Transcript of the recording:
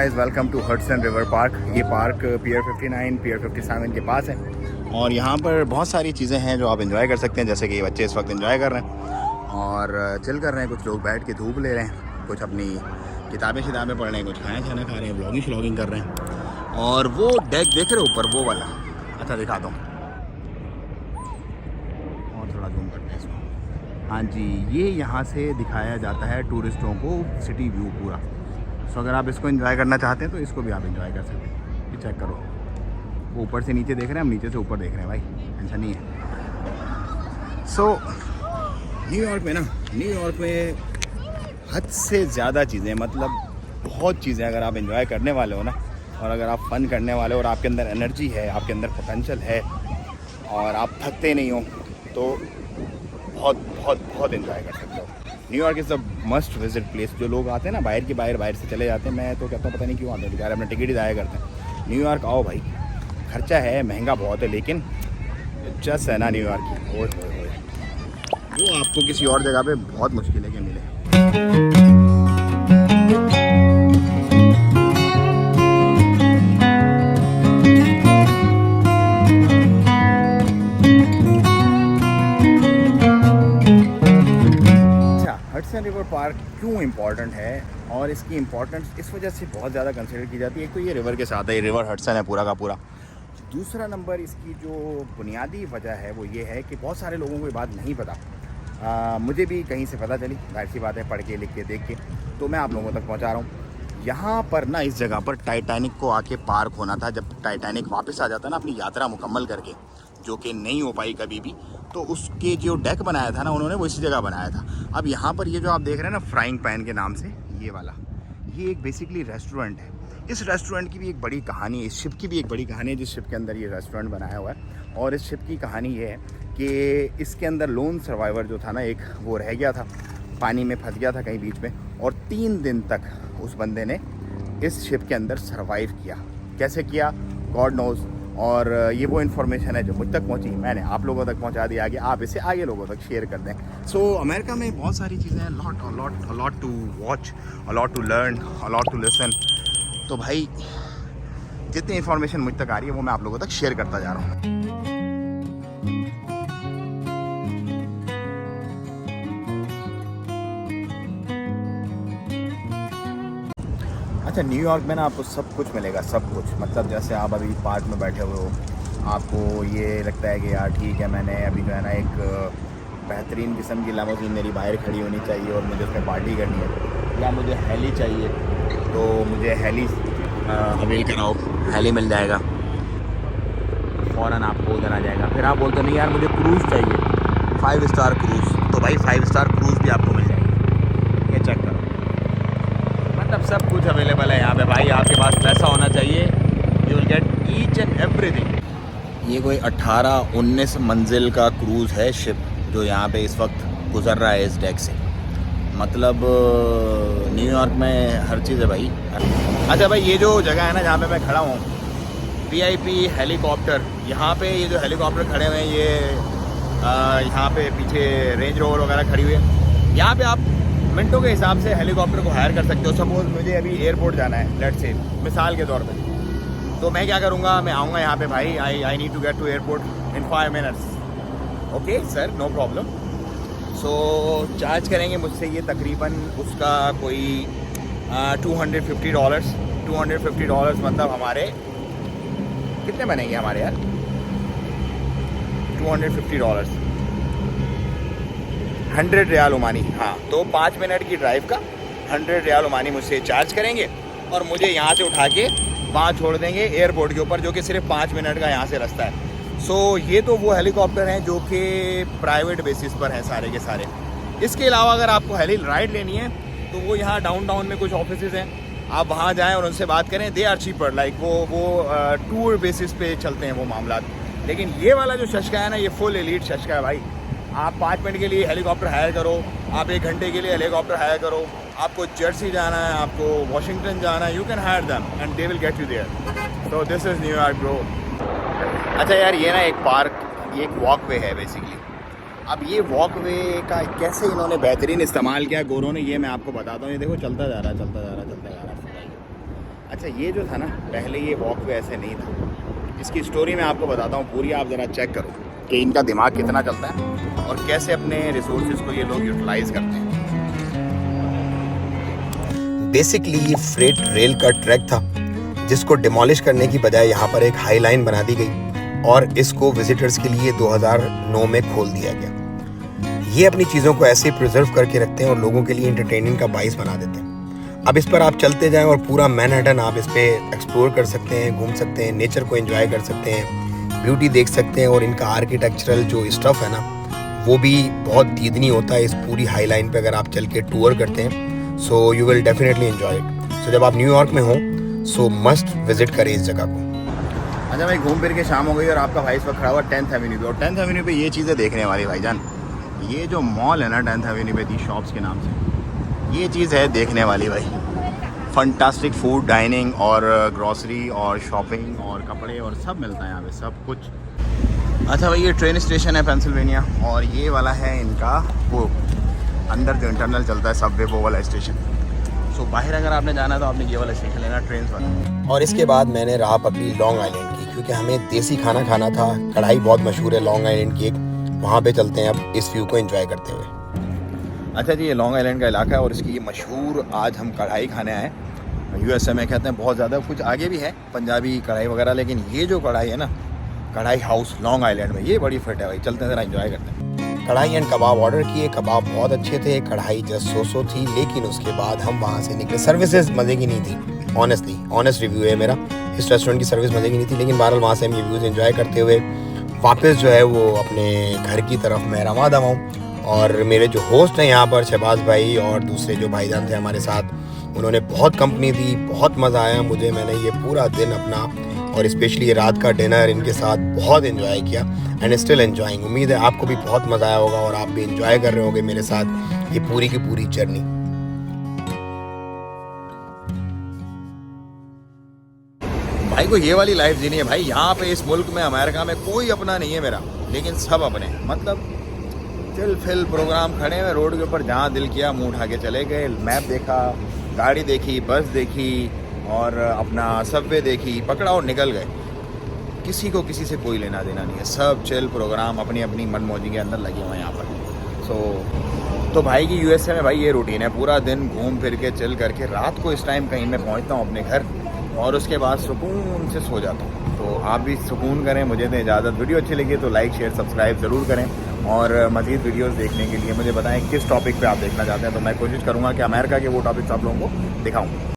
Guys, welcome to Hudson River Park. ये park pier 59 pier 57 के पास है और यहाँ पर बहुत सारी चीज़ें हैं जो आप एंजॉय कर सकते हैं। जैसे कि ये बच्चे इस वक्त एंजॉय कर रहे हैं और चिल कर रहे हैं, कुछ लोग बैठ के धूप ले रहे हैं, कुछ अपनी किताबें शिताबें पढ़ रहे हैं, कुछ खाना खा रहे हैं, व्लॉगिंग कर रहे हैं। और वो डेक देख रहे हो ऊपर, वो वाला, अच्छा दिखाता हूँ और थोड़ा जूम करते हैं इसको। हाँ जी, ये यहाँ से दिखाया जाता है टूरिस्टों को सिटी व्यू पूरा। सो अगर आप इसको एंजॉय करना चाहते हैं तो इसको भी आप एंजॉय कर सकते हैं। ये चेक करो, वो ऊपर से नीचे देख रहे हैं, हम नीचे से ऊपर देख रहे हैं भाई, टेंशन नहीं है। सो न्यूयॉर्क में हद से ज़्यादा चीज़ें, मतलब बहुत चीज़ें अगर आप एंजॉय करने वाले हो ना, और अगर आप फन करने वाले हो और आपके अंदर एनर्जी है, आपके अंदर पोटेंशियल है और आप थकते नहीं हो, तो बहुत एंजॉय कर सकते हो। New York is the must visit place. जो लोग आते हैं ना बाहर से चले जाते हैं, मैं तो कहता हूँ पता नहीं क्यों आते हैं बेचारे, अपना टिकट ही ज़ाया करते हैं। न्यूयॉर्क आओ भाई, खर्चा है, महंगा बहुत है, लेकिन जस्ट है ना न्यूयॉर्क की, वो आपको किसी और जगह पे बहुत मुश्किल है कि मिले। हडसन रिवर पार्क क्यों इम्पॉर्टेंट है, और इसकी इम्पोर्टेंस इस वजह से बहुत ज़्यादा कंसिडर की जाती है। एक तो ये रिवर के साथ है, ये रिवर हडसन है पूरा का पूरा। दूसरा नंबर इसकी जो बुनियादी वजह है वो ये है कि बहुत सारे लोगों को ये बात नहीं पता। मुझे भी कहीं से पता चली, जाहिर सी बात है, पढ़ के लिख के देख के, तो मैं आप लोगों तक पहुंचा रहा हूँ। यहाँ पर ना, इस जगह पर टाइटैनिक को आके पार्क होना था। जब टाइटैनिक वापस आ जाता ना अपनी यात्रा मुकम्मल करके, जो कि नहीं हो पाई कभी भी, तो उसके जो डेक बनाया था ना उन्होंने, वो इसी जगह बनाया था। अब यहाँ पर ये जो आप देख रहे हैं ना फ्राइंग पैन के नाम से, ये वाला, ये एक बेसिकली रेस्टोरेंट है। इस रेस्टोरेंट की भी एक बड़ी कहानी है, इस शिप की भी एक बड़ी कहानी है जिस शिप के अंदर ये रेस्टोरेंट बनाया हुआ है। और इस शिप की कहानी ये है कि इसके अंदर लोन सर्वाइवर जो था ना एक, वो रह गया था, पानी में फंस गया था कहीं बीच में, और 3 दिन तक उस बंदे ने इस शिप के अंदर सर्वाइव किया। कैसे किया, गॉड नोज़। और ये वो इन्फॉर्मेशन है जो मुझ तक पहुंची, मैंने आप लोगों तक पहुंचा दिया, आगे आप इसे आगे लोगों तक शेयर कर दें। सो अमेरिका में बहुत सारी चीज़ें हैं, lot to watch, lot to learn, lot to listen. तो भाई जितनी इन्फॉर्मेशन मुझ तक आ रही है वो मैं आप लोगों तक शेयर करता जा रहा हूँ। अच्छा, न्यूयॉर्क में ना आपको सब कुछ मिलेगा, सब कुछ। मतलब जैसे आप अभी पार्क में बैठे हुए हो, आपको ये लगता है कि यार ठीक है, मैंने अभी जो है ना एक बेहतरीन किस्म की लिमोज़ीन मेरी बाहर खड़ी होनी चाहिए और मुझे उसमें पार्टी करनी है, या मुझे हेली चाहिए तो मुझे हेली अवेल कराओ, हेली मिल जाएगा, फ़ौरन आपको उधर आ जाएगा। फिर आप बोलते नहीं यार मुझे क्रूज़ चाहिए, 5 स्टार क्रूज़, तो भाई 5 स्टार क्रूज़ भी आपको मिल जाएगी। ये चेक करो, मतलब सब कुछ अवेलेबल है यहाँ पे भाई। आपके पास पैसा होना चाहिए, you will get each and everything. ये कोई 18-19 मंजिल का क्रूज़ है शिप, जो यहाँ पे इस वक्त गुजर रहा है इस डेक से। मतलब न्यूयॉर्क में हर चीज़ है भाई। अच्छा भाई, ये जो जगह है ना जहाँ पे मैं खड़ा हूँ, VIP हेलीकॉप्टर, यहाँ पे ये जो हेलीकॉप्टर खड़े हुए हैं, ये यहाँ पे पीछे रेंज रोवर वगैरह खड़ी हुई है। यहाँ पे आप मिनटों के हिसाब से हेलीकॉप्टर को हायर कर सकते हो। सपोज़ मुझे अभी एयरपोर्ट जाना है, लेट्स से, मिसाल के तौर पे, तो मैं क्या करूँगा, मैं आऊँगा यहाँ पे भाई, I need to get to airport in 5 minutes. Okay sir, no problem. So charge करेंगे मुझसे ये तकरीबन उसका कोई $250। $250 मतलब हमारे कितने बनेंगे हमारे यार, $250, 100 रियाल ओमानी। हाँ, तो 5 मिनट की ड्राइव का 100 रियाल ओमानी मुझसे चार्ज करेंगे और मुझे यहाँ से उठा के वहाँ छोड़ देंगे एयरपोर्ट के ऊपर, जो कि सिर्फ 5 मिनट का यहाँ से रास्ता है। सो ये तो वो हेलीकॉप्टर हैं जो कि प्राइवेट बेसिस पर हैं सारे के सारे। इसके अलावा अगर आपको हेली राइड लेनी है तो वो यहाँ डाउनटाउन में कुछ ऑफिसेज़ हैं, आप वहाँ जाएँ और उनसे बात करें, दे आर चीपर, लाइक वो टूर बेसिस पे चलते हैं वो मामला। लेकिन ये वाला जो शशका है ना, ये फुल एलीट शशका है भाई। आप 5 मिनट के लिए हेलीकॉप्टर हायर करो, आप 1 घंटे के लिए हेलीकॉप्टर हायर करो, आपको जर्सी जाना है, आपको वाशिंगटन जाना है, you can hire them and they will get you there. So this is New York bro. अच्छा यार, ये ना एक पार्क, ये एक वॉकवे है बेसिकली। अब ये वॉकवे का कैसे इन्होंने बेहतरीन इस्तेमाल किया गोरों ने, ये मैं आपको बताता हूँ। ये देखो चलता जा रहा है। अच्छा, ये जो था ना, पहले ये वॉकवे ऐसे नहीं था। इसकी स्टोरी मैं आपको बताता हूँ पूरी, आप ज़रा चेक करो कि इनका दिमाग कितना चलता है और कैसे अपने रिसोर्सेज को ये लोग यूटिलाइज करते हैं। बेसिकली ये फ्रेट रेल का ट्रैक था जिसको डिमोलिश करने की बजाय यहाँ पर एक हाई लाइन बना दी गई और इसको विजिटर्स के लिए 2009 में खोल दिया गया। ये अपनी चीज़ों को ऐसे प्रिजर्व करके रखते हैं और लोगों के लिए एंटरटेनमेंट का बाइस बना देते हैं। अब इस पर आप चलते जाएं और पूरा मैनहट्टन आप इस पर एक्सप्लोर कर सकते हैं, घूम सकते हैं, नेचर को एंजॉय कर सकते हैं, ब्यूटी देख सकते हैं। और इनका आर्किटेक्चरल जो स्टफ है ना, वो भी बहुत दीदनी होता है इस पूरी हाई लाइन पे अगर आप चल के टूर करते हैं। So you will definitely enjoy it. So जब आप न्यूयॉर्क में हो सो मस्ट विजिट करें इस जगह को। अच्छा भाई, घूम फिर के शाम हो गई और आपका भाई इस वक्त खड़ा हुआ 10th एवेन्यू पे, और 10th एवेन्यू पे ये चीज़ें देखने वाली भाईजान। ये जो मॉल है ना 10th एवेन्यू पे, दी शॉप्स के नाम से, ये चीज़ है देखने वाली भाई। फंटास्टिक फूड, डाइनिंग और ग्रॉसरी और शॉपिंग और कपड़े और सब मिलता है यहाँ पे, सब कुछ। अच्छा भाई, ये ट्रेन स्टेशन है पेंसिल्वेनिया, और ये वाला है इनका वो अंदर जो इंटरनल चलता है सबवे, वो वाला स्टेशन। सो बाहर अगर आपने जाना है तो आपने ये वाला स्टेशन लेना, ट्रेन वाला। और इसके बाद मैंने राह पकड़ी लॉन्ग आइलैंड की, क्योंकि हमें देसी खाना खाना था। कढ़ाई बहुत मशहूर है लॉन्ग आइलैंड की एक, वहाँ पे चलते हैं अब इस व्यू को एंजॉय करते हुए। अच्छा जी, ये लॉन्ग आइलैंड का इलाका है और इसकी ये मशहूर आज हम कढ़ाई खाने आए। USA में कहते हैं बहुत ज़्यादा, कुछ आगे भी है पंजाबी कढ़ाई वगैरह, लेकिन ये जो कढ़ाई है ना, कढ़ाई हाउस लॉन्ग आइलैंड में, ये बड़ी फिट है भाई। चलते हैं ज़रा एंजॉय करते हैं। कढ़ाई एंड कबाब ऑर्डर किए, कबाब बहुत अच्छे थे, कढ़ाई जस्ट सो थी, लेकिन उसके बाद हम वहाँ से निकले। सर्विसेज मज़े की नहीं थी, ऑनेस्टली, ऑनेस्ट रिव्यू है मेरा। इस रेस्टोरेंट की सर्विस मज़े की नहीं थी, लेकिन बहरहाल वहाँ से हम ये व्यूज़ एंजॉय करते हुए वापस जो है वो अपने घर की तरफ मैं रवा दवा हूँ। और मेरे जो होस्ट हैं यहाँ पर, शहबाज भाई और दूसरे जो भाईजान थे हमारे साथ, उन्होंने बहुत कंपनी दी, बहुत मज़ा आया मुझे। मैंने ये पूरा दिन अपना और स्पेशली ये रात का डिनर इनके साथ बहुत एंजॉय किया एंड स्टिल एंजॉइंग। उम्मीद है आपको भी बहुत मज़ा आया होगा और आप भी एंजॉय कर रहे होंगे मेरे साथ ये पूरी की पूरी जर्नी। भाई को ये वाली लाइफ जीनी है भाई। यहाँ पे इस मुल्क में, अमेरिका में, कोई अपना नहीं है मेरा, लेकिन सब अपने। मतलब चिल फिल प्रोग्राम, खड़े हुए रोड के ऊपर, जहाँ दिल किया मुंह उठा के चले गए। मैप देखा, गाड़ी देखी, बस देखी और अपना सबवे देखी, पकड़ा और निकल गए। किसी को किसी से कोई लेना देना नहीं है, सब चिल प्रोग्राम अपनी अपनी मनमौजी के अंदर लगे हुए हैं यहाँ पर। तो भाई की USA में भाई ये रूटीन है, पूरा दिन घूम फिर के चिल करके रात को इस टाइम कहीं मैं पहुँचता हूँ अपने घर और उसके बाद सुकून से सो जाता हूँ। तो आप भी सुकून करें, मुझे दें इजाज़त। वीडियो अच्छी लगी तो लाइक शेयर सब्सक्राइब ज़रूर करें और मज़ीद वीडियोस देखने के लिए मुझे बताएं किस टॉपिक पे आप देखना चाहते हैं, तो मैं कोशिश करूँगा कि अमेरिका के वो टॉपिक्स आप लोगों को दिखाऊँ।